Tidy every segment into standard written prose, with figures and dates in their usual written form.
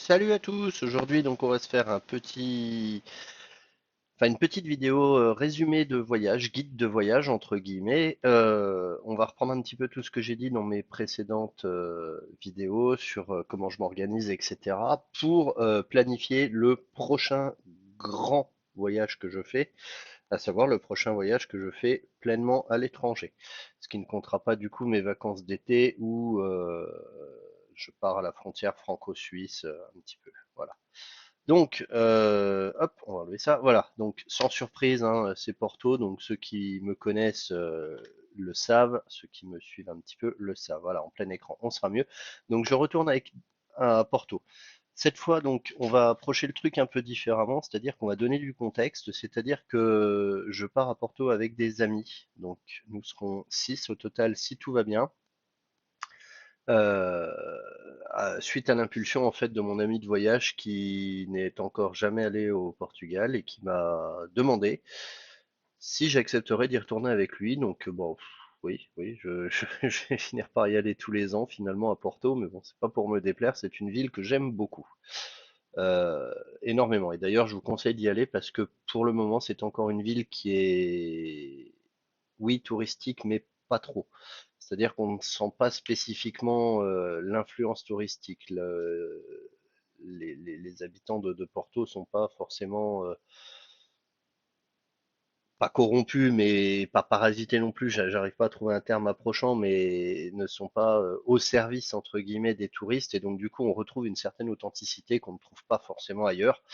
Salut à tous, aujourd'hui donc on va se faire une petite vidéo résumé de voyage, guide de voyage entre guillemets. On va reprendre un petit peu tout ce que j'ai dit dans mes précédentes vidéos sur comment je m'organise, etc. pour planifier le prochain grand voyage que je fais, à savoir le prochain voyage que je fais pleinement à l'étranger. Ce qui ne comptera pas du coup mes vacances d'été où je pars à la frontière franco-suisse un petit peu. Voilà. Donc, hop, on va enlever ça. Voilà, donc sans surprise, hein, c'est Porto. Donc ceux qui me connaissent le savent, ceux qui me suivent un petit peu le savent. Voilà, en plein écran, on sera mieux. Donc je retourne à Porto. Cette fois, donc, on va approcher le truc un peu différemment, c'est-à-dire qu'on va donner du contexte, c'est-à-dire que je pars à Porto avec des amis. Donc, nous serons 6 au total si tout va bien. Euh, Suite à l'impulsion en fait de mon ami de voyage qui n'est encore jamais allé au Portugal et qui m'a demandé si j'accepterais d'y retourner avec lui. Donc bon, oui, oui, je vais finir par y aller tous les ans finalement à Porto, mais bon, c'est pas pour me déplaire, c'est une ville que j'aime beaucoup, euh, énormément. Et d'ailleurs, je vous conseille d'y aller parce que pour le moment, c'est encore une ville qui est, oui, touristique, mais pas trop. C'est-à-dire qu'on ne sent pas spécifiquement l'influence touristique. Les habitants de Porto sont pas forcément pas corrompus, mais pas parasités non plus. J'arrive pas à trouver un terme approchant, mais ne sont pas au service entre guillemets des touristes. Et donc du coup, on retrouve une certaine authenticité qu'on ne trouve pas forcément ailleurs,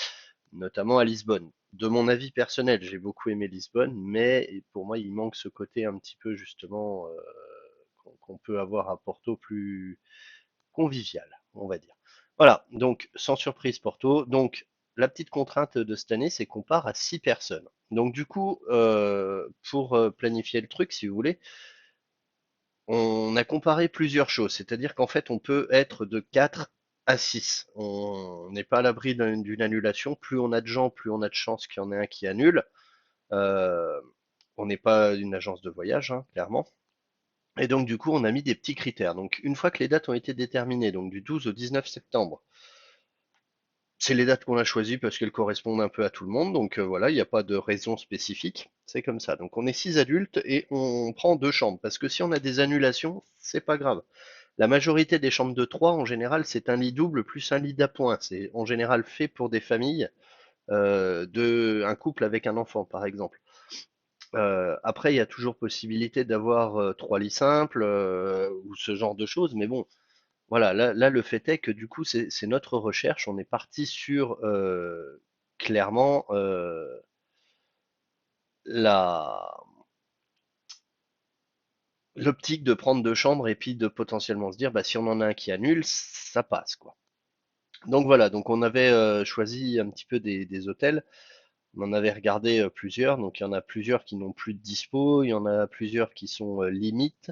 notamment à Lisbonne. De mon avis personnel, j'ai beaucoup aimé Lisbonne, mais pour moi, il manque ce côté un petit peu justement qu'on peut avoir à Porto plus convivial, on va dire. Voilà, donc sans surprise Porto. Donc la petite contrainte de cette année, c'est qu'on part à 6 personnes. Donc du coup, pour planifier le truc, si vous voulez, on a comparé plusieurs choses. C'est-à-dire qu'en fait, on peut être de 4 à 6. On n'est pas à l'abri d'une annulation. Plus on a de gens, plus on a de chances qu'il y en ait un qui annule. Euh, on n'est pas une agence de voyage, hein, clairement. Et donc, du coup, on a mis des petits critères. Donc, une fois que les dates ont été déterminées, donc du 12 au 19 septembre, c'est les dates qu'on a choisies parce qu'elles correspondent un peu à tout le monde. Donc, voilà, il n'y a pas de raison spécifique. C'est comme ça. Donc, on est 6 adultes et on prend 2 chambres. Parce que si on a des annulations, c'est pas grave. La majorité des chambres de 3, en général, c'est un lit double plus un lit d'appoint. C'est en général fait pour des familles, un couple avec un enfant, par exemple. Après, il y a toujours possibilité d'avoir 3 lits simples ou ce genre de choses, mais bon, voilà, là, le fait est que du coup, c'est notre recherche. On est parti sur clairement la l'optique de prendre 2 chambres et puis de potentiellement se dire, bah, si on en a un qui annule, ça passe, quoi. Donc voilà, donc on avait choisi un petit peu des hôtels. On en avait regardé plusieurs, donc il y en a plusieurs qui n'ont plus de dispo, il y en a plusieurs qui sont limites.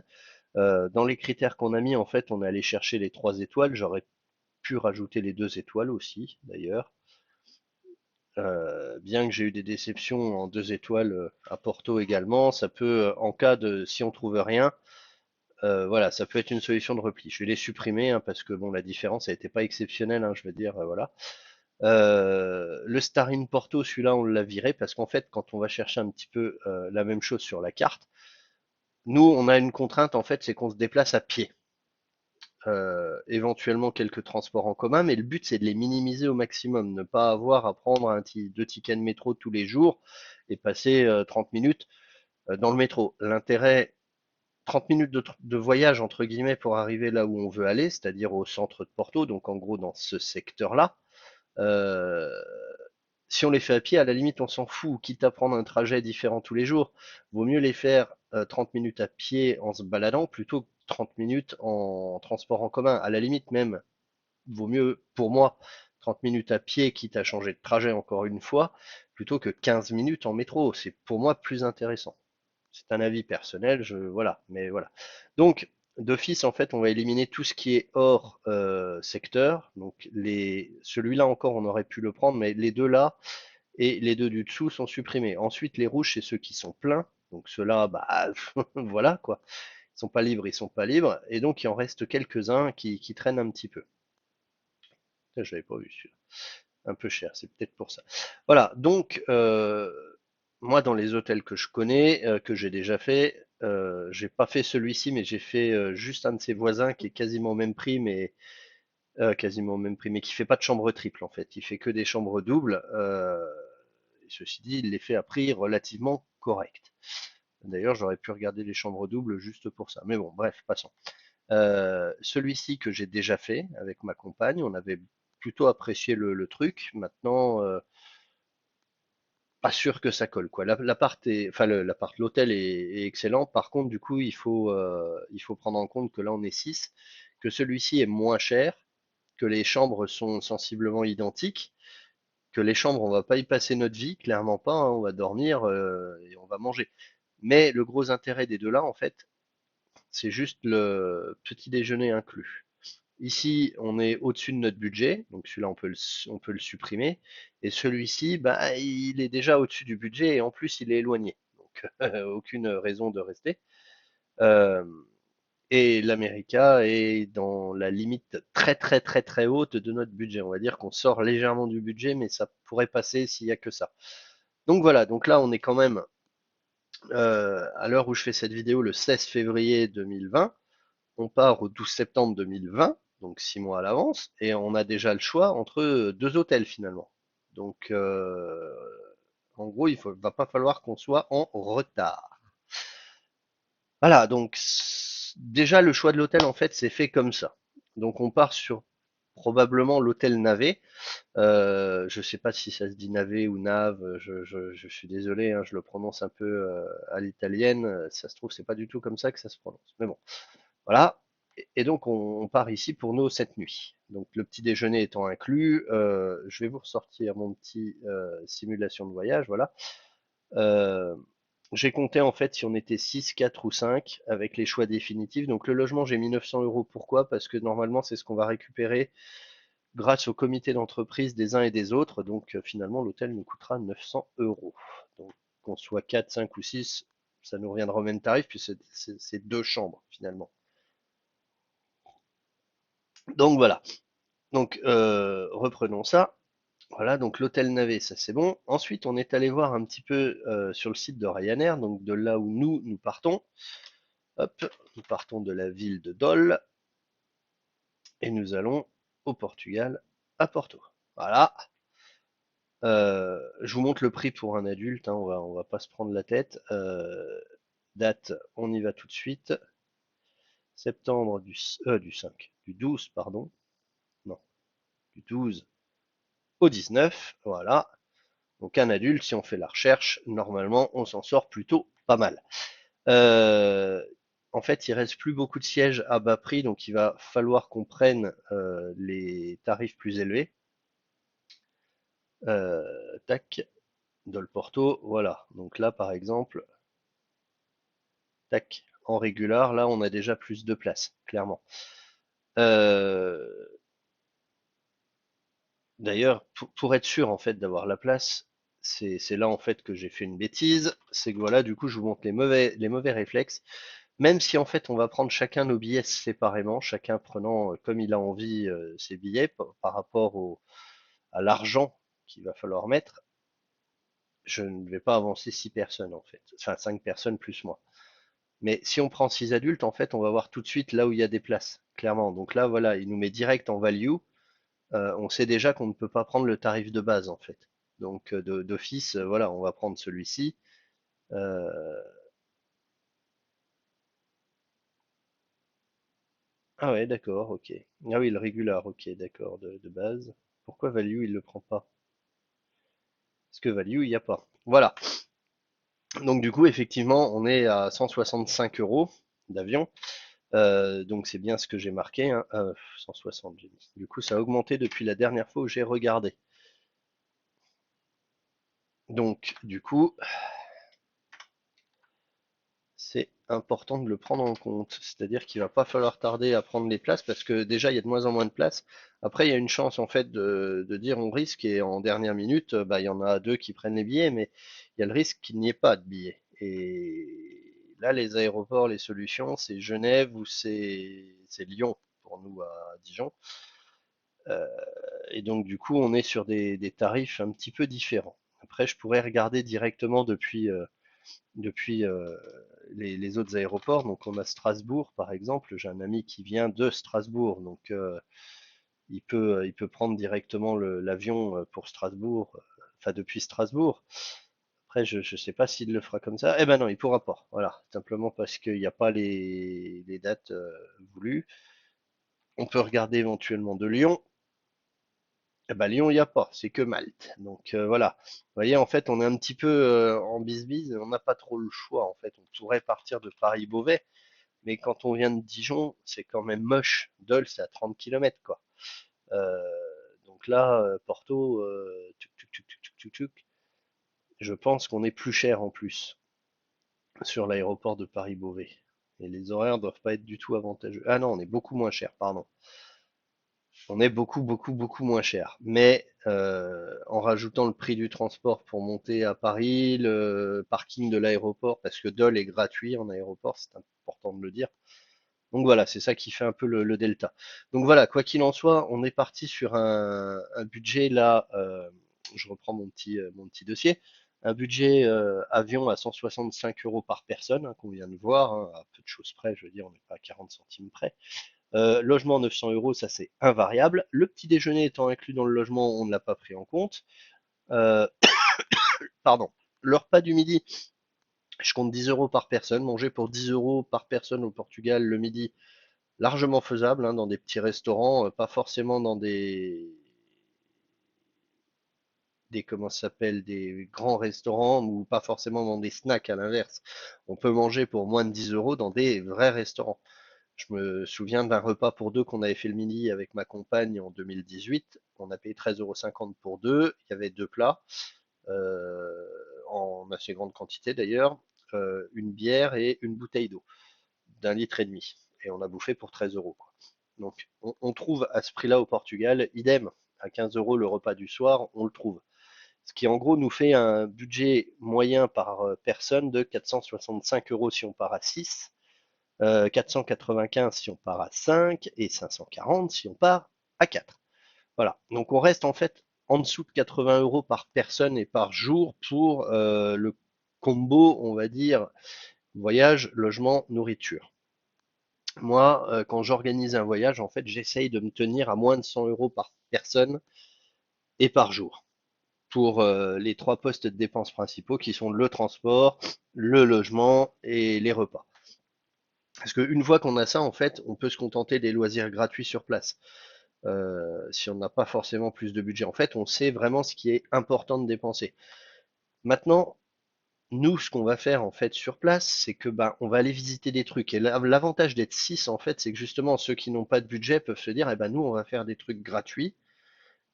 Dans les critères qu'on a mis, en fait, on est allé chercher les 3 étoiles. J'aurais pu rajouter les 2 étoiles aussi, d'ailleurs. Bien que j'ai eu des déceptions en 2 étoiles à Porto également, ça peut, en cas de, si on trouve rien, voilà, ça peut être une solution de repli. Je vais les supprimer hein, parce que bon, la différence n'a été pas exceptionnelle, hein, je veux dire, voilà. Le Starine Porto, celui-là, on l'a viré parce qu'en fait, quand on va chercher un petit peu la même chose sur la carte, nous, on a une contrainte en fait, c'est qu'on se déplace à pied. Éventuellement quelques transports en commun, mais le but c'est de les minimiser au maximum, ne pas avoir à prendre 2 tickets de métro tous les jours et passer 30 minutes dans le métro. L'intérêt, 30 minutes de voyage entre guillemets pour arriver là où on veut aller, c'est-à-dire au centre de Porto, donc en gros dans ce secteur-là. Euh, Si on les fait à pied, à la limite on s'en fout, quitte à prendre un trajet différent tous les jours, vaut mieux les faire 30 minutes à pied en se baladant plutôt que 30 minutes en transport en commun. À la limite même, vaut mieux pour moi 30 minutes à pied, quitte à changer de trajet encore une fois, plutôt que 15 minutes en métro. C'est pour moi plus intéressant. C'est un avis personnel, voilà, mais voilà. Donc, d'office, en fait, on va éliminer tout ce qui est hors secteur. Donc, celui-là encore, on aurait pu le prendre, mais les deux là et les deux du dessous sont supprimés. Ensuite, les rouges, c'est ceux qui sont pleins. Donc, ceux-là, bah, voilà quoi. Ils sont pas libres, ils sont pas libres. Et donc, il en reste quelques-uns qui traînent un petit peu. Je l'avais pas vu celui-là. Un peu cher, c'est peut-être pour ça. Voilà, donc moi dans les hôtels que je connais, que j'ai déjà fait, j'ai pas fait celui-ci, mais j'ai fait juste un de ses voisins qui est quasiment au même prix, mais quasiment au même prix, mais qui fait pas de chambre triple en fait. Il fait que des chambres doubles. Et ceci dit, il les fait à prix relativement correct. D'ailleurs, j'aurais pu regarder les chambres doubles juste pour ça. Mais bon, bref, passons. Celui-ci que j'ai déjà fait avec ma compagne, on avait plutôt apprécié le truc. Maintenant, pas sûr que ça colle quoi. L'appart est, enfin l'hôtel est excellent. Par contre, du coup, il faut prendre en compte que là on est 6, que celui-ci est moins cher, que les chambres sont sensiblement identiques, que les chambres on va pas y passer notre vie, clairement pas. Hein, on va dormir et on va manger. Mais le gros intérêt des deux là, en fait, c'est juste le petit déjeuner inclus. Ici, on est au-dessus de notre budget, donc celui-là, on peut le supprimer. Et celui-ci, bah, il est déjà au-dessus du budget et en plus, il est éloigné. Donc, aucune raison de rester. Euh, et l'America est dans la limite très très très très haute de notre budget. On va dire qu'on sort légèrement du budget, mais ça pourrait passer s'il y a que ça. Donc voilà, donc là, on est quand même, à l'heure où je fais cette vidéo, le 16 février 2020. On part au 12 septembre 2020, donc 6 mois à l'avance, et on a déjà le choix entre deux hôtels finalement. Donc, en gros, va pas falloir qu'on soit en retard. Voilà, donc déjà le choix de l'hôtel en fait c'est fait comme ça. Donc on part sur probablement l'hôtel Navet. Je sais pas si ça se dit Navet ou Nave. Je suis désolé, hein, je le prononce un peu à l'italienne. Ça se trouve c'est pas du tout comme ça que ça se prononce. Mais bon. Voilà. Et donc, on part ici pour nos 7 nuits. Donc, le petit déjeuner étant inclus, je vais vous ressortir mon petit simulation de voyage. Voilà. Euh, j'ai compté en fait si on était 6, 4 ou 5 avec les choix définitifs. Donc, le logement, j'ai mis 900 euros. Pourquoi? Parce que normalement, c'est ce qu'on va récupérer grâce au comité d'entreprise des uns et des autres. Donc, finalement, l'hôtel nous coûtera 900 euros. Donc, qu'on soit 4, 5 ou 6, ça nous reviendra au même tarif, puis c'est deux chambres finalement. Donc voilà. Donc, reprenons ça. Voilà, donc l'hôtel Navet, ça c'est bon. Ensuite, on est allé voir un petit peu sur le site de Ryanair, donc de là où nous partons. Hop, nous partons de la ville de Dole et nous allons au Portugal, à Porto. Voilà. Je vous montre le prix pour un adulte, hein, on va pas se prendre la tête. Date, on y va tout de suite. Septembre du 5, du 12, pardon. Non, du 12 au 19, voilà. Donc un adulte, si on fait la recherche, normalement, on s'en sort plutôt pas mal. Euh, En fait, il reste plus beaucoup de sièges à bas prix, donc il va falloir qu'on prenne les tarifs plus élevés. Tac, Dol Porto, voilà. Donc là, par exemple, tac, en régular, là, on a déjà plus de place, clairement. Euh, D'ailleurs, pour être sûr en fait d'avoir la place, c'est là en fait que j'ai fait une bêtise. C'est que voilà, du coup, je vous montre les mauvais réflexes. Même si en fait on va prendre chacun nos billets séparément, chacun prenant comme il a envie ses billets par rapport à l'argent qu'il va falloir mettre, je ne vais pas avancer 6 personnes en fait, enfin 5 personnes plus moi. Mais si on prend 6 adultes, en fait, on va voir tout de suite là où il y a des places, clairement. Donc là, voilà, il nous met direct en value. On sait déjà qu'on ne peut pas prendre le tarif de base en fait. Donc d'office, voilà, on va prendre celui-ci. Euh, Ah ouais, d'accord, ok. Ah oui, le régular, ok, d'accord, de base. Pourquoi value il le prend pas? Parce que value il n'y a pas. Voilà. Donc du coup, effectivement, on est à 165 euros d'avion. Donc c'est bien ce que j'ai marqué, hein. 160, j'ai mis. Du coup, ça a augmenté depuis la dernière fois où j'ai regardé. Donc du coup, c'est important de le prendre en compte. C'est-à-dire qu'il va pas falloir tarder à prendre les places parce que déjà il y a de moins en moins de places. Après, il y a une chance en fait de dire on risque et en dernière minute, bah, il y en a deux qui prennent les billets, mais il y a le risque qu'il n'y ait pas de billets. Et là, les aéroports, les solutions, c'est Genève ou c'est Lyon pour nous à Dijon. Euh, et donc du coup, on est sur des tarifs un petit peu différents. Après, je pourrais regarder directement depuis les autres aéroports. Donc on a Strasbourg, par exemple. J'ai un ami qui vient de Strasbourg, donc il peut prendre directement l'avion pour Strasbourg, enfin depuis Strasbourg. Après, je ne sais pas s'il le fera comme ça. Eh ben non, il pourra pas. Voilà, simplement parce qu'il n'y a pas les dates voulues. On peut regarder éventuellement de Lyon. Eh ben Lyon, il n'y a pas, c'est que Malte. Donc voilà. Vous voyez, en fait, on est un petit peu en bisbise, on n'a pas trop le choix. En fait, on pourrait partir de Paris-Beauvais, mais quand on vient de Dijon, c'est quand même moche. Dole, c'est à 30 km, quoi. Euh, donc là, Porto, tuc, tuc, tuc, tuc, tuc, tuc, tuc, je pense qu'on est plus cher en plus sur l'aéroport de Paris-Beauvais. Et les horaires doivent pas être du tout avantageux. Ah non, on est beaucoup moins cher, pardon. On est beaucoup, beaucoup, beaucoup moins cher. Mais en rajoutant le prix du transport pour monter à Paris, le parking de l'aéroport, parce que Dole est gratuit en aéroport, c'est important de le dire. Donc voilà, c'est ça qui fait un peu le delta. Donc voilà, quoi qu'il en soit, on est parti sur un budget là, je reprends mon petit dossier, un budget avion à 165 euros par personne, hein, qu'on vient de voir, hein, à peu de choses près, je veux dire, on n'est pas à 40 centimes près. Logement 900 euros, ça c'est invariable. Le petit déjeuner étant inclus dans le logement, on ne l'a pas pris en compte. Euh, pardon. Le repas du midi, je compte 10 euros par personne. Manger pour 10 euros par personne au Portugal le midi, largement faisable, hein, dans des petits restaurants, pas forcément dans des comment ça s'appelle, des grands restaurants ou pas forcément dans des snacks à l'inverse. On peut manger pour moins de 10 euros dans des vrais restaurants. Je me souviens d'un repas pour deux qu'on avait fait le midi avec ma compagne en 2018. On a payé 13,50 € pour deux. Il y avait deux plats, euh, en assez grande quantité d'ailleurs, une bière et une bouteille d'eau d'1,5 litre. Et on a bouffé pour 13 euros, quoi. Donc on trouve à ce prix-là au Portugal, idem, à 15 euros le repas du soir, on le trouve. Ce qui en gros nous fait un budget moyen par personne de 465 euros si on part à 6, 495 si on part à 5 et 540 si on part à 4. Voilà, donc on reste en fait en dessous de 80 euros par personne et par jour pour le combo, on va dire, voyage, logement, nourriture. Moi, quand j'organise un voyage, en fait, j'essaye de me tenir à moins de 100 euros par personne et par jour pour les trois postes de dépenses principaux qui sont le transport, le logement et les repas. Parce qu'une fois qu'on a ça, en fait, on peut se contenter des loisirs gratuits sur place. Si on n'a pas forcément plus de budget. En fait, on sait vraiment ce qui est important de dépenser. Maintenant, nous, ce qu'on va faire en fait sur place, c'est que ben, on va aller visiter des trucs. Et l'avantage d'être 6, en fait, c'est que justement ceux qui n'ont pas de budget peuvent se dire, eh ben nous, on va faire des trucs gratuits.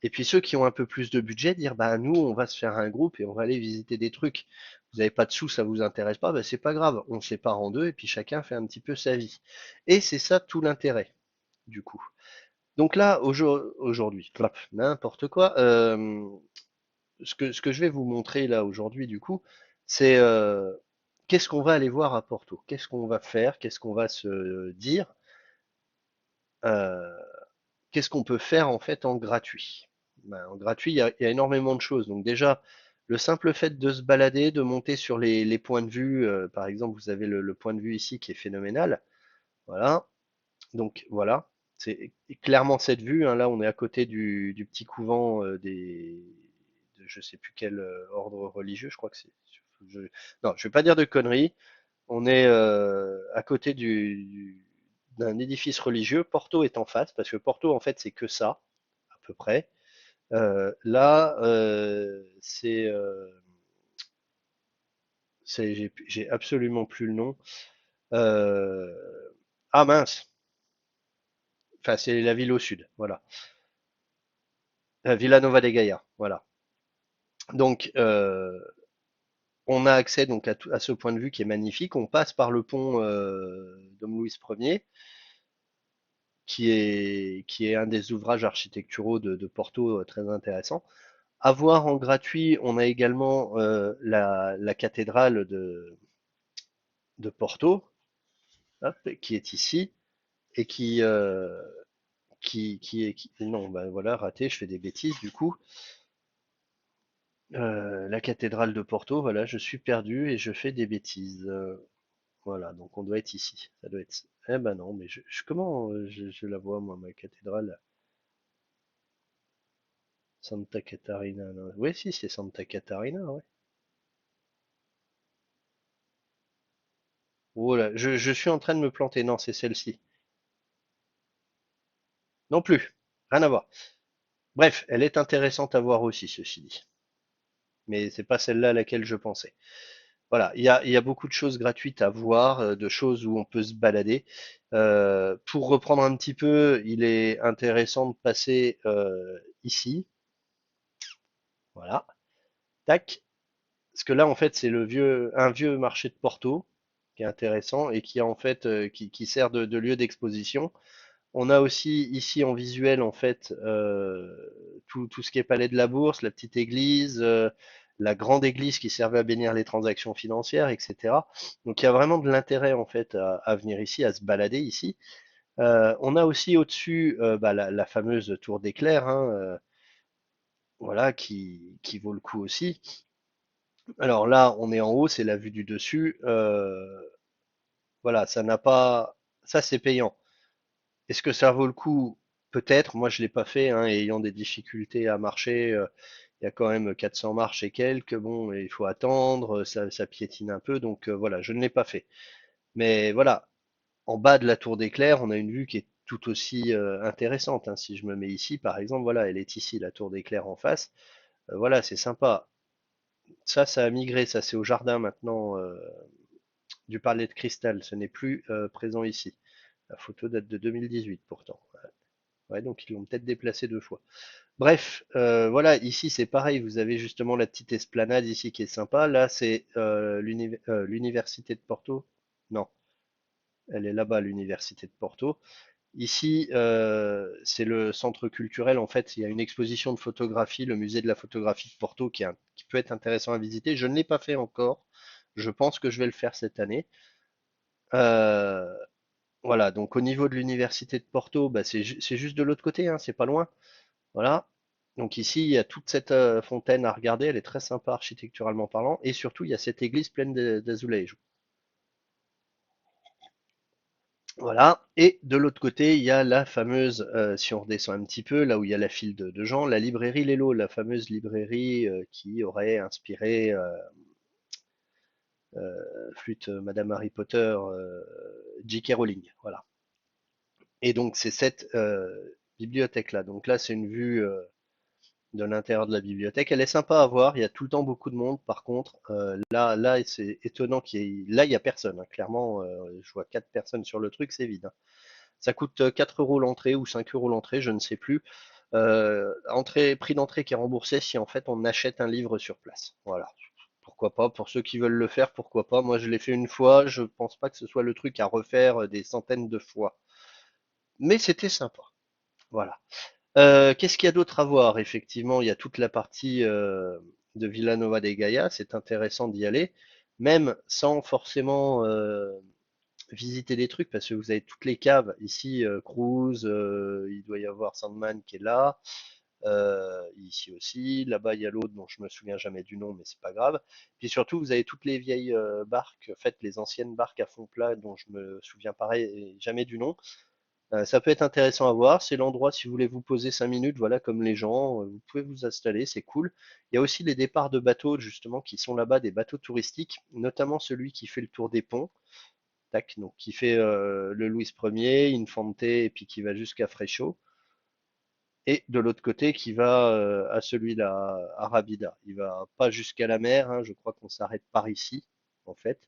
Et puis ceux qui ont un peu plus de budget, dire, bah nous, on va se faire un groupe et on va aller visiter des trucs. Vous n'avez pas de sous, ça vous intéresse pas, ben c'est pas grave. On se sépare en deux et puis chacun fait un petit peu sa vie. Et c'est ça tout l'intérêt, du coup. Donc là, aujourd'hui, n'importe quoi. Ce que je vais vous montrer là aujourd'hui, du coup, c'est qu'est-ce qu'on va aller voir à Porto, qu'est-ce qu'on va faire, qu'est-ce qu'on va se dire, euh, qu'est-ce qu'on peut faire en fait en gratuit. Ben, en gratuit, il y a énormément de choses. Donc déjà, le simple fait de se balader, de monter sur les points de vue, par exemple, vous avez le point de vue ici qui est phénoménal. Voilà. Donc voilà, c'est clairement cette vue, hein. Là, on est à côté du petit couvent de je sais plus quel ordre religieux. Je crois que c'est. je- non, je vais pas dire de conneries. On est à côté d'un édifice religieux. Porto est en face, parce que Porto, en fait, c'est que ça, à peu près. Là, j'ai absolument plus le nom. Euh, ah mince, enfin, c'est la ville au sud, voilà. Villa Nova de Gaia, voilà. Donc, on a accès donc à ce point de vue qui est magnifique. On passe par le pont Dom Louis Ier, qui est un des ouvrages architecturaux de Porto très intéressant. À voir en gratuit, on a également la cathédrale de Porto, hop, qui est ici et non, bah voilà, raté, je fais des bêtises du coup. La cathédrale de Porto, voilà, je suis perdu et je fais des bêtises. Voilà, donc on doit être ici. Ça doit être. Eh ben non, mais comment je la vois moi, ma cathédrale? Santa Catarina. Non. Oui, si, c'est Santa Catarina, ouais. Oh là, je suis en train de me planter. Non, c'est celle-ci. Non plus. Rien à voir. Bref, elle est intéressante à voir aussi, ceci dit. Mais c'est pas celle-là à laquelle je pensais. Voilà, il y a beaucoup de choses gratuites à voir, de choses où on peut se balader. Pour reprendre un petit peu, il est intéressant de passer ici. Voilà. Tac. Parce que là, en fait, c'est un vieux marché de Porto qui est intéressant et qui, en fait, qui sert de lieu d'exposition. On a aussi ici en visuel en fait tout ce qui est Palais de la Bourse, la petite église, la grande église qui servait à bénir les transactions financières, etc. Donc il y a vraiment de l'intérêt en fait à venir ici, à se balader ici. On a aussi au-dessus bah, la fameuse tour d'éclair, hein, voilà, qui vaut le coup aussi. Alors là, on est en haut, c'est la vue du dessus. Voilà, ça n'a pas, ça c'est payant. Est-ce que ça vaut le coup? Peut-être. Moi, je l'ai pas fait, hein, ayant des difficultés à marcher. Il y a quand même 400 marches et quelques. Bon, et il faut attendre, ça piétine un peu. Donc voilà, je ne l'ai pas fait. Mais voilà, en bas de la tour d'éclair, on a une vue qui est tout aussi intéressante, hein. Si je me mets ici, par exemple, voilà, elle est ici, la tour d'éclair en face. Voilà, c'est sympa. Ça a migré. Ça, c'est au jardin maintenant du Palais de Cristal. Ce n'est plus présent ici. La photo date de 2018 pourtant. Ouais, donc ils l'ont peut-être déplacé 2 fois. Bref, voilà, ici c'est pareil, vous avez justement la petite esplanade ici qui est sympa. Là, c'est l'université de Porto. Non, elle est là-bas, l'université de Porto. Ici, c'est le centre culturel. En fait, il y a une exposition de photographie, le musée de la photographie de Porto, qui peut être intéressant à visiter. Je ne l'ai pas fait encore. Je pense que je vais le faire cette année. Euh, voilà, donc au niveau de l'université de Porto, bah, c'est juste de l'autre côté, hein, c'est pas loin. Voilà. Donc ici, il y a toute cette fontaine à regarder, elle est très sympa architecturalement parlant, et surtout, il y a cette église pleine d'azulèges. Voilà. Et de l'autre côté, il y a la fameuse, si on redescend un petit peu, là où il y a la file de gens, la librairie Lello, la fameuse librairie qui aurait inspiré flûte Madame Harry Potter, J.K. Rowling. Voilà. Et donc c'est cette bibliothèque-là. Donc là, c'est une vue de l'intérieur de la bibliothèque. Elle est sympa à voir. Il y a tout le temps beaucoup de monde. Par contre, là, c'est étonnant là, il y a personne, hein. Clairement, je vois 4 personnes sur le truc, c'est vide, hein. Ça coûte 4 euros l'entrée ou 5 euros l'entrée, je ne sais plus. Prix d'entrée qui est remboursé si en fait on achète un livre sur place. Voilà. Pourquoi pas? Pour ceux qui veulent le faire, pourquoi pas? Moi, je l'ai fait une fois. Je pense pas que ce soit le truc à refaire des centaines de fois. Mais c'était sympa. Voilà. Qu'est-ce qu'il y a d'autre à voir? Effectivement, il y a toute la partie de Villanova de Gaia. C'est intéressant d'y aller, même sans forcément visiter des trucs, parce que vous avez toutes les caves. Ici, Cruz, il doit y avoir Sandman qui est là. Ici aussi. Là-bas, il y a l'autre dont je me souviens jamais du nom, mais c'est pas grave. Puis surtout, vous avez toutes les vieilles barques, en fait, les anciennes barques à fond plat dont je me souviens pareil, jamais du nom. Ça peut être intéressant à voir. C'est l'endroit si vous voulez vous poser 5 minutes, voilà, comme les gens, vous pouvez vous installer, c'est cool. Il y a aussi les départs de bateaux, justement, qui sont là-bas, des bateaux touristiques, notamment celui qui fait le tour des ponts, tac, donc qui fait le Louis Ier, Infante, et puis qui va jusqu'à Fréchot. Et de l'autre côté, qui va à celui-là, à Rabida. Il va pas jusqu'à la mer, hein, je crois qu'on s'arrête par ici, en fait.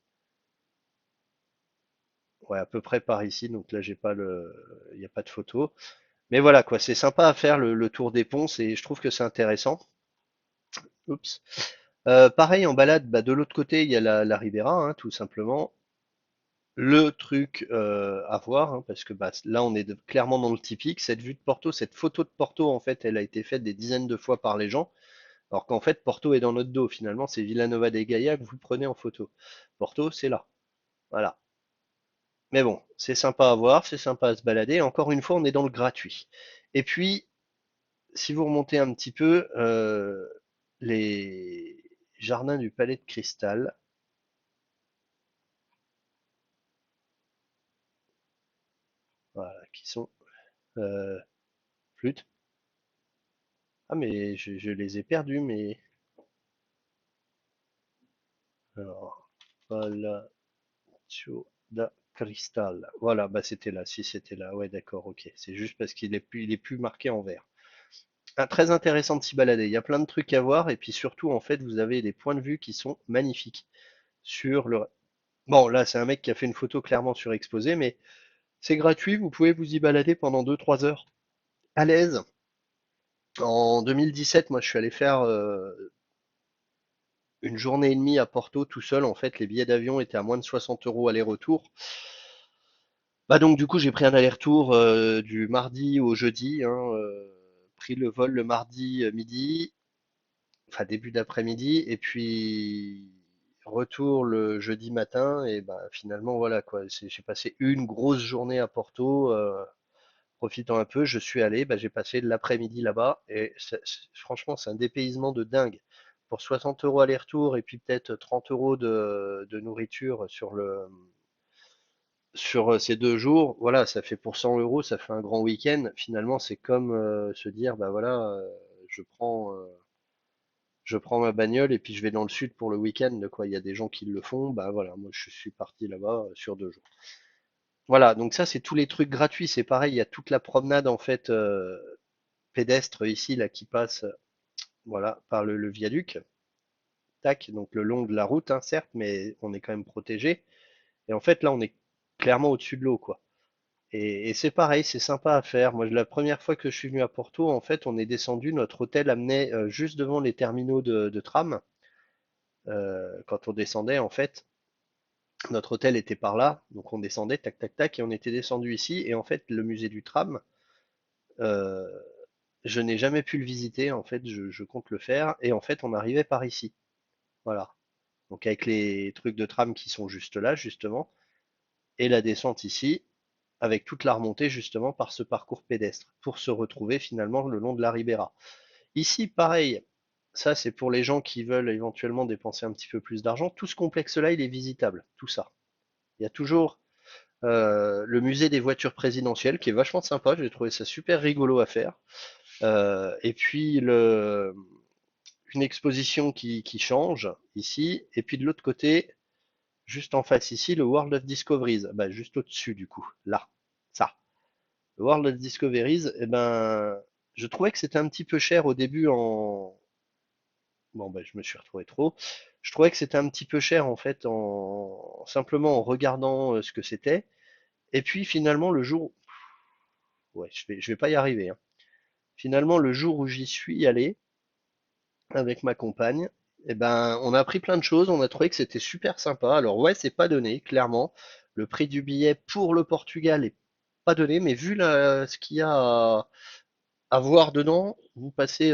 Ouais, à peu près par ici, donc là, j'ai pas il n'y a pas de photo. Mais voilà quoi, c'est sympa à faire le tour des ponts, et je trouve que c'est intéressant. Oups. Pareil en balade, bah, de l'autre côté il y a la Ribera, hein, tout simplement. Le truc à voir, hein, parce que bah, là on est clairement dans le typique. Cette vue de Porto, cette photo de Porto, en fait, elle a été faite des dizaines de fois par les gens, alors qu'en fait Porto est dans notre dos. Finalement, c'est Villanova de Gaia que vous prenez en photo. Porto, c'est là. Voilà. Mais bon, c'est sympa à voir, c'est sympa à se balader. Encore une fois, on est dans le gratuit. Et puis, si vous remontez un petit peu, les jardins du Palais de Cristal, voilà, qui sont euh, flûtes. Ah, mais je les ai perdus, mais alors, Palacio da Cristal. Voilà, bah c'était là, si c'était là. Ouais, d'accord, ok. C'est juste parce il est plus marqué en vert. Ah, très intéressant de s'y balader. Il y a plein de trucs à voir et puis surtout, en fait, vous avez des points de vue qui sont magnifiques sur le. Bon, là, c'est un mec qui a fait une photo clairement surexposée, mais c'est gratuit. Vous pouvez vous y balader pendant 2, 3 heures à l'aise. En 2017, moi, je suis allé faire une journée et demie à Porto tout seul. En fait, les billets d'avion étaient à moins de 60 euros aller-retour. Bah donc, du coup, j'ai pris un aller-retour du mardi au jeudi, hein, pris le vol le mardi midi, enfin début d'après-midi, et puis retour le jeudi matin, et bah finalement voilà quoi, j'ai passé une grosse journée à Porto, profitant un peu, je suis allé, bah, j'ai passé l'après-midi là-bas, et franchement c'est un dépaysement de dingue. Pour 60 euros aller-retour, et puis peut-être 30 euros de nourriture sur ces 2 jours, voilà, ça fait pour 100 euros, ça fait un grand week-end. Finalement, c'est comme se dire, bah voilà, je prends je prends ma bagnole et puis je vais dans le sud pour le week-end, quoi. Il y a des gens qui le font, bah voilà, moi je suis parti là-bas sur 2 jours. Voilà, donc ça c'est tous les trucs gratuits, c'est pareil, il y a toute la promenade en fait pédestre ici là qui passe, voilà, par le viaduc, tac, donc le long de la route, hein, certes, mais on est quand même protégé. Et en fait là on est clairement au-dessus de l'eau, quoi. Et c'est pareil, c'est sympa à faire. Moi, la première fois que je suis venu à Porto, en fait, on est descendu, notre hôtel amenait juste devant les terminaux de tram. Quand on descendait, en fait, notre hôtel était par là, donc on descendait, tac, tac, tac, et on était descendu ici. Et en fait, le musée du tram, euh, je n'ai jamais pu le visiter. En fait, je compte le faire. Et en fait, on arrivait par ici. Voilà. Donc avec les trucs de tram qui sont juste là, justement, et la descente ici, avec toute la remontée justement par ce parcours pédestre, pour se retrouver finalement le long de la Ribera. Ici, pareil, ça c'est pour les gens qui veulent éventuellement dépenser un petit peu plus d'argent. Tout ce complexe-là, il est visitable, tout ça. Il y a toujours le musée des voitures présidentielles qui est vachement sympa, j'ai trouvé ça super rigolo à faire. Et puis une exposition qui change ici, et puis de l'autre côté, juste en face ici, le World of Discoveries, bah, juste au-dessus du coup, là, ça. Le World of Discoveries, eh ben, je trouvais que c'était un petit peu cher au début en. Bon, ben, je me suis retrouvé trop. Je trouvais que c'était un petit peu cher en fait en simplement en regardant ce que c'était. Et puis finalement le jour, ouais, je vais pas y arriver, hein. Finalement le jour où j'y suis allé avec ma compagne, eh ben, on a appris plein de choses. On a trouvé que c'était super sympa. Alors ouais, c'est pas donné, clairement. Le prix du billet pour le Portugal est pas donné, mais vu ce qu'il y a à voir dedans, vous passez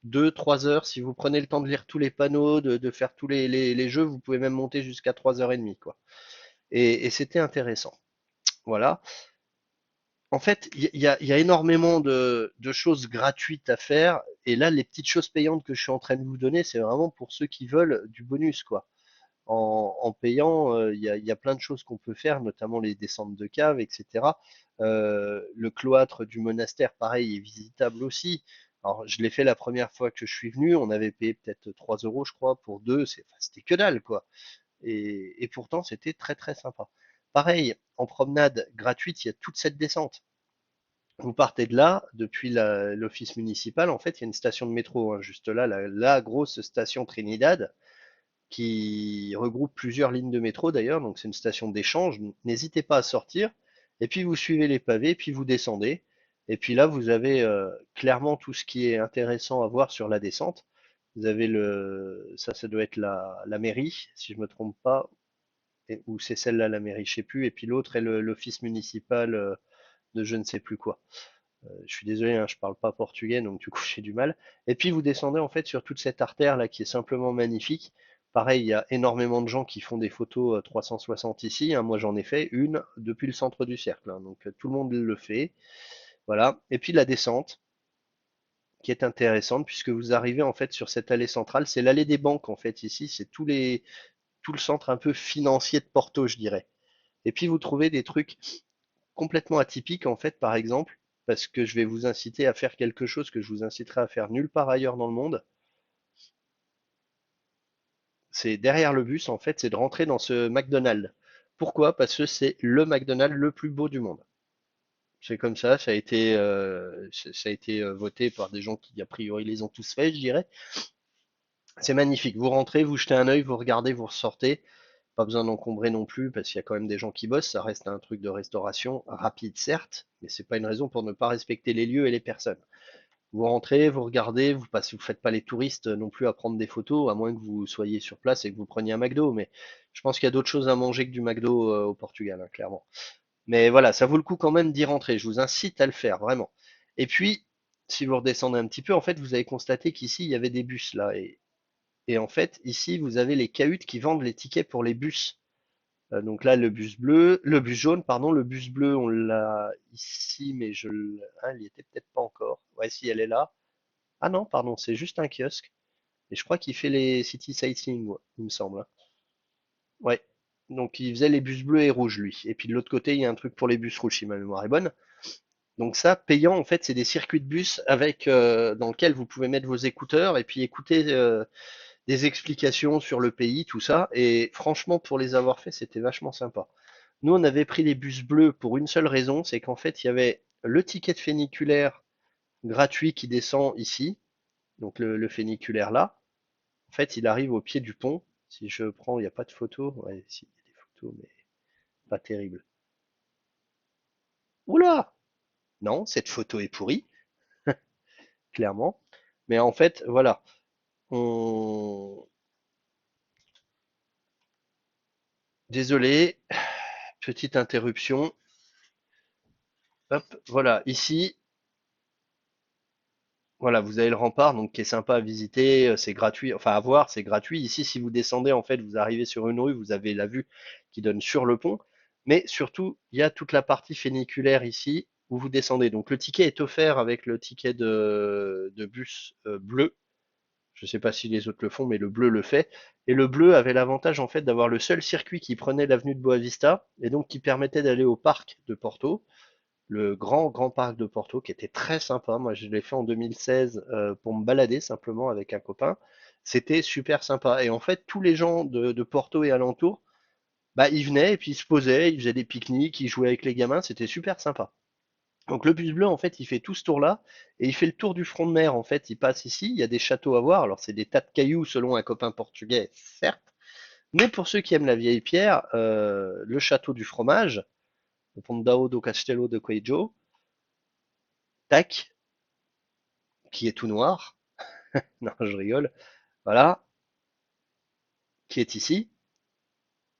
2, 3 heures. Si vous prenez le temps de lire tous les panneaux, de faire tous les jeux, vous pouvez même monter jusqu'à 3 h 30, quoi. Et c'était intéressant. Voilà. En fait, il y a énormément de choses gratuites à faire. Et là, les petites choses payantes que je suis en train de vous donner, c'est vraiment pour ceux qui veulent du bonus, quoi. En payant, il y a plein de choses qu'on peut faire, notamment les descentes de cave, etc. Le cloître du monastère, pareil, est visitable aussi. Alors, je l'ai fait la première fois que je suis venu, on avait payé peut-être 3 euros, je crois, pour deux, enfin, c'était que dalle, quoi. Et pourtant, c'était très très sympa. Pareil, en promenade gratuite, il y a toute cette descente. Vous partez de là, depuis l'office municipal, en fait, il y a une station de métro, hein, juste là, la grosse station Trinidad, qui regroupe plusieurs lignes de métro d'ailleurs, donc c'est une station d'échange. N'hésitez pas à sortir, et puis vous suivez les pavés, puis vous descendez, et puis là vous avez clairement tout ce qui est intéressant à voir sur la descente. Vous avez ça doit être la mairie, si je me trompe pas, ou c'est celle-là la mairie, je sais plus, et puis l'autre est l'office municipal de je ne sais plus quoi. Je suis désolé, hein, je parle pas portugais, donc du coup j'ai du mal. Et puis vous descendez en fait sur toute cette artère là qui est simplement magnifique. Pareil, il y a énormément de gens qui font des photos 360 ici, hein. Moi, j'en ai fait une depuis le centre du cercle, hein. Donc tout le monde le fait. Voilà. Et puis la descente, qui est intéressante, puisque vous arrivez en fait sur cette allée centrale. C'est l'allée des banques en fait ici. C'est tout le centre un peu financier de Porto, je dirais. Et puis vous trouvez des trucs complètement atypiques en fait, par exemple, parce que je vais vous inciter à faire quelque chose que je vous inciterai à faire nulle part ailleurs dans le monde. C'est derrière le bus, en fait, c'est de rentrer dans ce McDonald's. Pourquoi? Parce que c'est le McDonald's le plus beau du monde. C'est comme ça a été voté par des gens qui, a priori, les ont tous faits, je dirais. C'est magnifique. Vous rentrez, vous jetez un œil, vous regardez, vous ressortez. Pas besoin d'encombrer non plus, parce qu'il y a quand même des gens qui bossent. Ça reste un truc de restauration rapide, certes, mais c'est pas une raison pour ne pas respecter les lieux et les personnes. Vous rentrez, vous regardez, vous passez, vous faites pas les touristes non plus à prendre des photos, à moins que vous soyez sur place et que vous preniez un McDo. Mais je pense qu'il y a d'autres choses à manger que du McDo au Portugal, hein, clairement. Mais voilà, ça vaut le coup quand même d'y rentrer. Je vous incite à le faire, vraiment. Et puis, si vous redescendez un petit peu, en fait, vous avez constaté qu'ici, il y avait des bus là. Et en fait, ici, vous avez les cahutes qui vendent les tickets pour les bus. Donc là, le bus jaune, pardon, le bus bleu, on l'a ici, mais elle y était peut-être pas encore. Ouais, si, elle est là. Ah non, pardon, c'est juste un kiosque. Et je crois qu'il fait les city sightseeing, ouais, il me semble, hein. Ouais. Donc il faisait les bus bleus et rouges, lui. Et puis de l'autre côté, il y a un truc pour les bus rouges, si ma mémoire est bonne. Donc ça, payant, en fait, c'est des circuits de bus avec dans lequel vous pouvez mettre vos écouteurs et puis écouter des explications sur le pays, tout ça. Et franchement, pour les avoir fait, c'était vachement sympa. Nous, on avait pris les bus bleus pour une seule raison, c'est qu'en fait, il y avait le ticket de funiculaire gratuit qui descend ici, donc le funiculaire là. En fait, il arrive au pied du pont. Si je prends, il n'y a pas de photo. Ouais, si, il y a des photos, mais pas terrible. Oula! Non, cette photo est pourrie, clairement. Mais en fait, voilà. On... Désolé, petite interruption. Hop, voilà. Ici, voilà, vous avez le rempart, donc qui est sympa à visiter. C'est gratuit. Enfin, à voir, c'est gratuit. Ici, si vous descendez, en fait, vous arrivez sur une rue, vous avez la vue qui donne sur le pont. Mais surtout, il y a toute la partie funiculaire ici où vous descendez. Donc le ticket est offert avec le ticket de bus bleu. Je ne sais pas si les autres le font, mais le bleu le fait. Et le bleu avait l'avantage en fait d'avoir le seul circuit qui prenait l'avenue de Boavista et donc qui permettait d'aller au parc de Porto, le grand parc de Porto, qui était très sympa. Moi, je l'ai fait en 2016 pour me balader simplement avec un copain. C'était super sympa. Et en fait, tous les gens de Porto et alentour, bah, ils venaient et puis ils se posaient, ils faisaient des pique-niques, ils jouaient avec les gamins. C'était super sympa. Donc le bus bleu, en fait, il fait tout ce tour-là et il fait le tour du front de mer. En fait, il passe ici. Il y a des châteaux à voir. Alors, c'est des tas de cailloux selon un copain portugais, certes. Mais pour ceux qui aiment la vieille pierre, le château du fromage, le Pondao do Castelo de Coelho, tac, qui est tout noir. Non, je rigole. Voilà, qui est ici.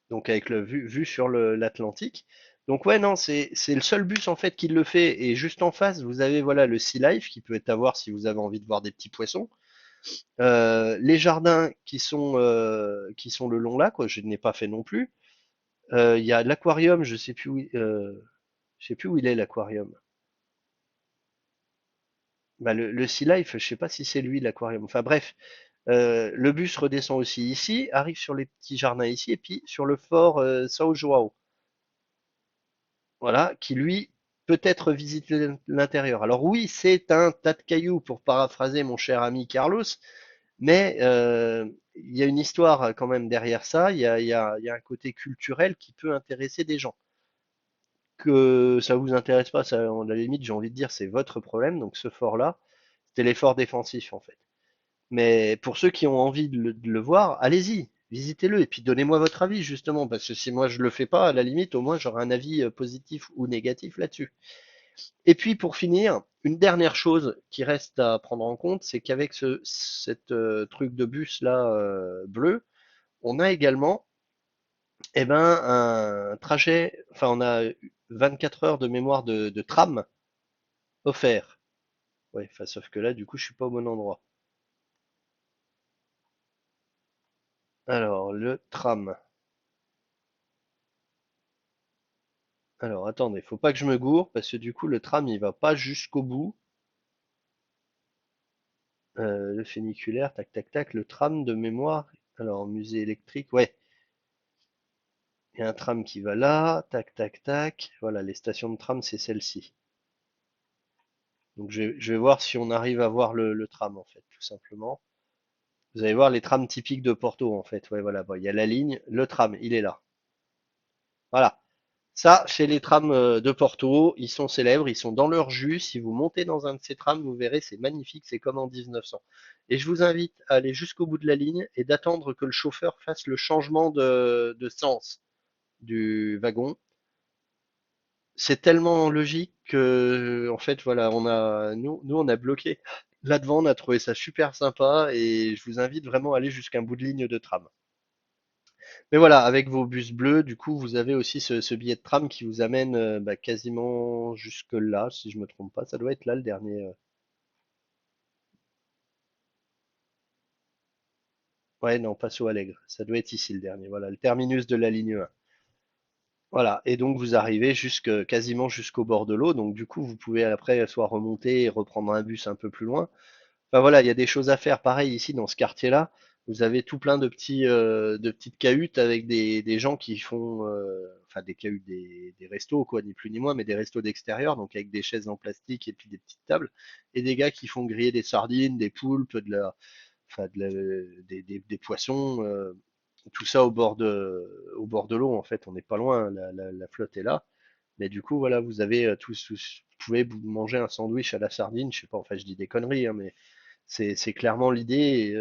Donc avec le vue sur l'Atlantique. Donc ouais, non, c'est le seul bus en fait qui le fait. Et juste en face, vous avez voilà le Sea Life qui peut être à voir si vous avez envie de voir des petits poissons. Les jardins qui sont le long là, quoi. Je n'ai pas fait non plus. Il y a l'aquarium, je sais plus où il est l'aquarium. Bah, le Sea Life, je sais pas si c'est lui l'aquarium. Enfin bref, le bus redescend aussi ici, arrive sur les petits jardins ici, et puis sur le fort São João. Voilà, qui lui peut-être visite l'intérieur. Alors oui, c'est un tas de cailloux, pour paraphraser mon cher ami Carlos, mais il y a une histoire quand même derrière ça, il y a un côté culturel qui peut intéresser des gens. Que ça vous intéresse pas, ça, à la limite, j'ai envie de dire, c'est votre problème. Donc ce fort-là, c'était l'effort défensif en fait. Mais pour ceux qui ont envie de le voir, allez-y, visitez-le et puis donnez-moi votre avis justement, parce que si moi je le fais pas, à la limite, au moins j'aurai un avis positif ou négatif là-dessus. Et puis pour finir, une dernière chose qui reste à prendre en compte, c'est qu'avec cette truc de bus là bleu, on a également eh ben, un trajet, enfin on a 24 heures de mémoire de tram offert. Ouais, enfin, sauf que là, du coup, je suis pas au bon endroit. Alors, le tram. Alors, attendez, faut pas que je me gourre parce que du coup, le tram, il va pas jusqu'au bout. Le funiculaire, tac, tac, tac. Le tram de mémoire. Alors, musée électrique, ouais. Il y a un tram qui va là, tac, tac, tac. Voilà, les stations de tram, c'est celle-ci. Donc, je vais voir si on arrive à voir le tram, en fait, tout simplement. Vous allez voir les trams typiques de Porto, en fait. Ouais, voilà, bon, il y a la ligne, le tram, il est là. Voilà. Ça, c'est les trams de Porto. Ils sont célèbres, ils sont dans leur jus. Si vous montez dans un de ces trams, vous verrez, c'est magnifique, c'est comme en 1900. Et je vous invite à aller jusqu'au bout de la ligne et d'attendre que le chauffeur fasse le changement de sens du wagon. C'est tellement logique que, en fait, voilà, nous, on a bloqué là devant, on a trouvé ça super sympa et je vous invite vraiment à aller jusqu'à un bout de ligne de tram. Mais voilà, avec vos bus bleus, du coup, vous avez aussi ce billet de tram qui vous amène bah, quasiment jusque là, si je me trompe pas. Ça doit être là le dernier. Ouais, non, Passo Alegre. Ça doit être ici le dernier. Voilà, le terminus de la ligne 1. Voilà, et donc vous arrivez quasiment jusqu'au bord de l'eau. Donc du coup, vous pouvez après soit remonter et reprendre un bus un peu plus loin. Enfin voilà, il y a des choses à faire. Pareil ici dans ce quartier-là, vous avez tout plein de petites cahutes avec des gens qui font, enfin des cahutes, des restos quoi, ni plus ni moins, mais des restos d'extérieur, donc avec des chaises en plastique et puis des petites tables, et des gars qui font griller des sardines, des poulpes, enfin des poissons, tout ça au bord de l'eau en fait. On n'est pas loin, la flotte est là. Mais du coup, voilà, vous avez vous pouvez vous manger un sandwich à la sardine, je sais pas, enfin je dis des conneries, hein, mais c'est clairement l'idée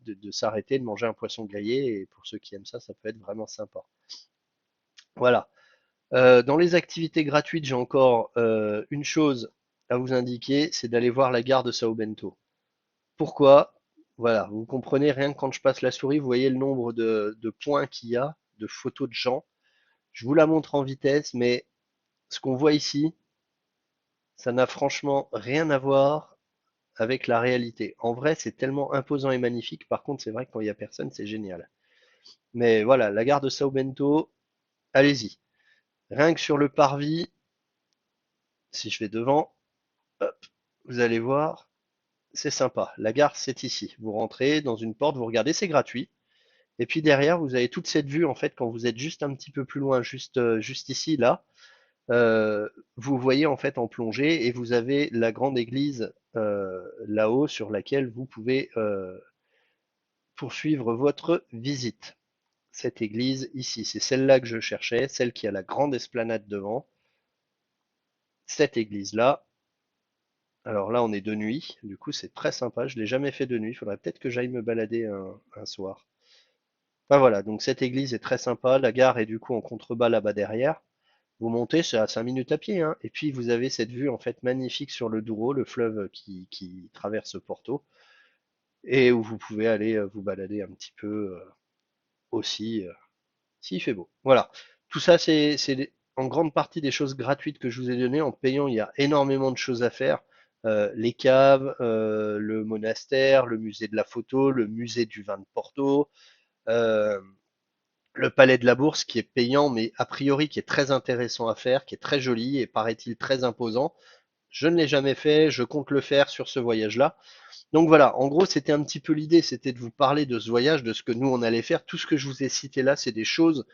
de s'arrêter, de manger un poisson grillé, et pour ceux qui aiment ça, ça peut être vraiment sympa. Voilà. Dans les activités gratuites, j'ai encore une chose à vous indiquer, c'est d'aller voir la gare de Sao Bento. Pourquoi? Voilà, vous comprenez, rien que quand je passe la souris, vous voyez le nombre de points qu'il y a, de photos de gens. Je vous la montre en vitesse, mais ce qu'on voit ici, ça n'a franchement rien à voir avec la réalité. En vrai, c'est tellement imposant et magnifique. Par contre, c'est vrai que quand il y a personne, c'est génial. Mais voilà, la gare de Sao Bento, allez-y. Rien que sur le parvis, si je vais devant, hop, vous allez voir, c'est sympa. La gare, c'est ici. Vous rentrez dans une porte, vous regardez, c'est gratuit. Et puis derrière, vous avez toute cette vue, en fait, quand vous êtes juste un petit peu plus loin, juste ici, là, euh, vous voyez en fait en plongée et vous avez la grande église là-haut sur laquelle vous pouvez poursuivre votre visite. Cette église ici, c'est celle-là que je cherchais, celle qui a la grande esplanade devant. Cette église-là, alors là on est de nuit, du coup c'est très sympa, je l'ai jamais fait de nuit, il faudrait peut-être que j'aille me balader un soir. Enfin voilà, donc cette église est très sympa, la gare est du coup en contrebas là-bas derrière. Vous montez, c'est à 5 minutes à pied, hein, et puis vous avez cette vue en fait magnifique sur le Douro, le fleuve qui traverse Porto, et où vous pouvez aller vous balader un petit peu aussi, s'il fait beau. Voilà. Tout ça, c'est en grande partie des choses gratuites que je vous ai données. En payant, il y a énormément de choses à faire. Les caves, le monastère, le musée de la photo, le musée du vin de Porto, euh, le palais de la Bourse qui est payant, mais a priori qui est très intéressant à faire, qui est très joli et paraît-il très imposant. Je ne l'ai jamais fait, je compte le faire sur ce voyage-là. Donc voilà, en gros, c'était un petit peu l'idée, c'était de vous parler de ce voyage, de ce que nous on allait faire. Tout ce que je vous ai cité là, c'est des choses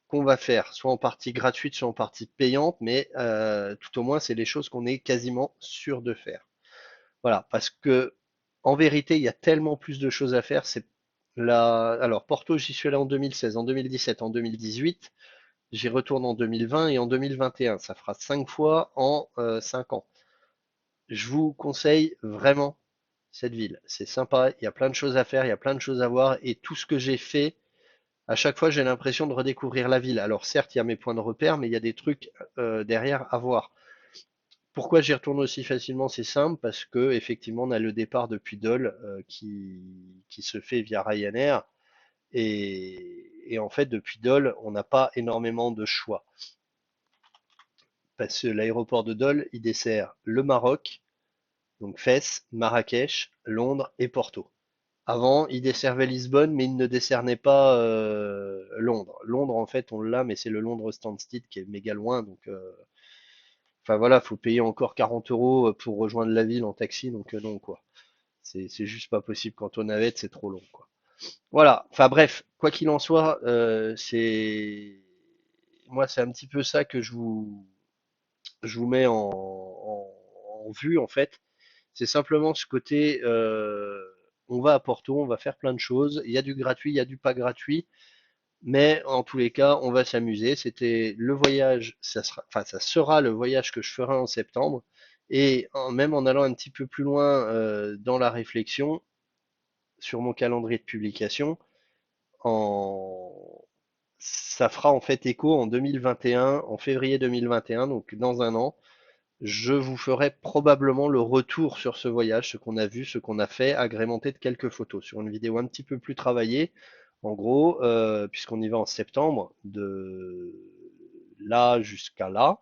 qu'on va faire, soit en partie gratuite, soit en partie payante, mais tout au moins, c'est les choses qu'on est quasiment sûr de faire. Voilà, parce que en vérité, il y a tellement plus de choses à faire. Alors Porto, j'y suis allé en 2016, en 2017, en 2018. J'y retourne en 2020 et en 2021. Ça fera 5 fois en 5 ans. Je vous conseille vraiment cette ville. C'est sympa, il y a plein de choses à faire, il y a plein de choses à voir et tout ce que j'ai fait, à chaque fois, j'ai l'impression de redécouvrir la ville. Alors certes, il y a mes points de repère, mais il y a des trucs derrière à voir. Pourquoi j'y retourne aussi facilement? C'est simple, parce que effectivement, on a le départ depuis Dole qui se fait via Ryanair. Et en fait, depuis Dole, on n'a pas énormément de choix. Parce que l'aéroport de Dole, il dessert le Maroc, donc Fès, Marrakech, Londres et Porto. Avant, il desservait Lisbonne, mais il ne décernait pas Londres. Londres, en fait, on l'a, mais c'est le Londres Stansted qui est méga loin. Donc, enfin voilà, faut payer encore 40 euros pour rejoindre la ville en taxi. Donc, non, quoi. C'est juste pas possible. Quand on navette, c'est trop long, quoi. Voilà. Enfin, bref, quoi qu'il en soit, moi, c'est un petit peu ça que je vous mets en vue, en fait. C'est simplement ce côté, on va à Porto, on va faire plein de choses. Il y a du gratuit, il y a du pas gratuit, mais en tous les cas, on va s'amuser. C'était le voyage, ça sera le voyage que je ferai en septembre. Et même en allant un petit peu plus loin dans la réflexion sur mon calendrier de publication, en... ça fera en fait écho en 2021, en février 2021, donc dans un an. Je vous ferai probablement le retour sur ce voyage, ce qu'on a vu, ce qu'on a fait, agrémenté de quelques photos, sur une vidéo un petit peu plus travaillée. En gros, puisqu'on y va en septembre, de là jusqu'à là.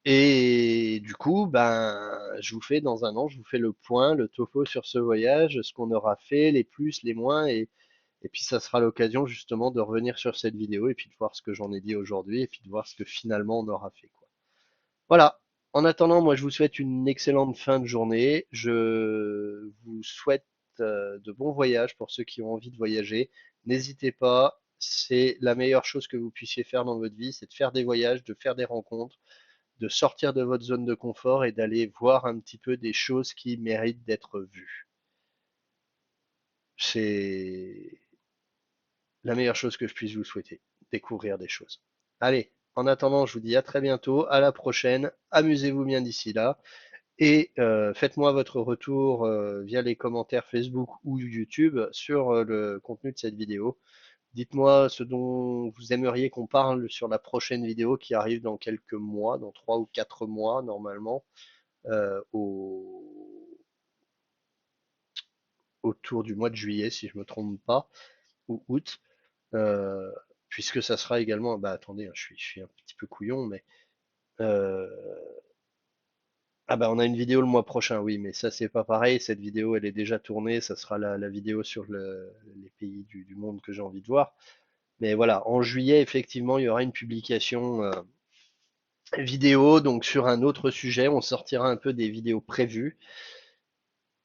Et du coup, ben, je vous fais dans un an, je vous fais le point, le topo sur ce voyage, ce qu'on aura fait, les plus, les moins, et puis ça sera l'occasion justement de revenir sur cette vidéo et puis de voir ce que j'en ai dit aujourd'hui et puis de voir ce que finalement on aura fait, quoi. Voilà. En attendant, moi, je vous souhaite une excellente fin de journée. Je vous souhaite de bons voyages pour ceux qui ont envie de voyager. N'hésitez pas, c'est la meilleure chose que vous puissiez faire dans votre vie, c'est de faire des voyages, de faire des rencontres, de sortir de votre zone de confort et d'aller voir un petit peu des choses qui méritent d'être vues. C'est la meilleure chose que je puisse vous souhaiter, découvrir des choses. Allez, en attendant, je vous dis à très bientôt, à la prochaine, amusez-vous bien d'ici là. Et faites-moi votre retour via les commentaires Facebook ou YouTube sur le contenu de cette vidéo. Dites-moi ce dont vous aimeriez qu'on parle sur la prochaine vidéo qui arrive dans quelques mois, dans 3 ou 4 mois normalement, autour du mois de juillet si je me trompe pas, ou août, euh, puisque ça sera également. Bah attendez, hein, je suis un petit peu couillon, mais euh, ah bah on a une vidéo le mois prochain, oui, mais ça c'est pas pareil. Cette vidéo elle est déjà tournée, ça sera la vidéo sur les pays du monde que j'ai envie de voir. Mais voilà, en juillet effectivement il y aura une publication vidéo donc sur un autre sujet. On sortira un peu des vidéos prévues,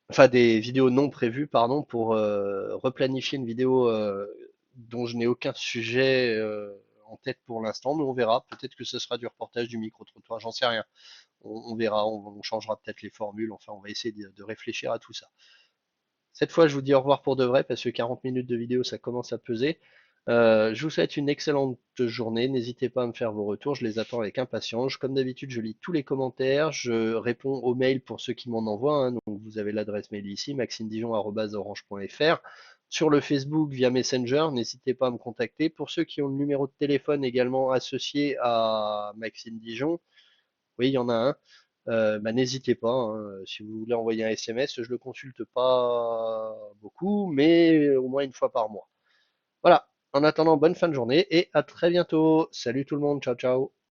enfin des vidéos non prévues pardon, pour replanifier une vidéo dont je n'ai aucun sujet en tête pour l'instant, mais on verra. Peut-être que ce sera du reportage du micro-trottoir, j'en sais rien. On verra, on changera peut-être les formules, enfin on va essayer de réfléchir à tout ça. Cette fois, je vous dis au revoir pour de vrai parce que 40 minutes de vidéo, ça commence à peser. Je vous souhaite une excellente journée. N'hésitez pas à me faire vos retours, je les attends avec impatience. Comme d'habitude, je lis tous les commentaires, je réponds aux mails pour ceux qui m'en envoient, hein. Donc vous avez l'adresse mail ici, maximedijon@orange.fr. Sur le Facebook via Messenger, n'hésitez pas à me contacter. Pour ceux qui ont le numéro de téléphone également associé à Maxime Dijon, oui, il y en a un. Bah, n'hésitez pas, hein, si vous voulez envoyer un SMS, je le consulte pas beaucoup, mais au moins une fois par mois. Voilà. En attendant, bonne fin de journée et à très bientôt. Salut tout le monde, ciao ciao.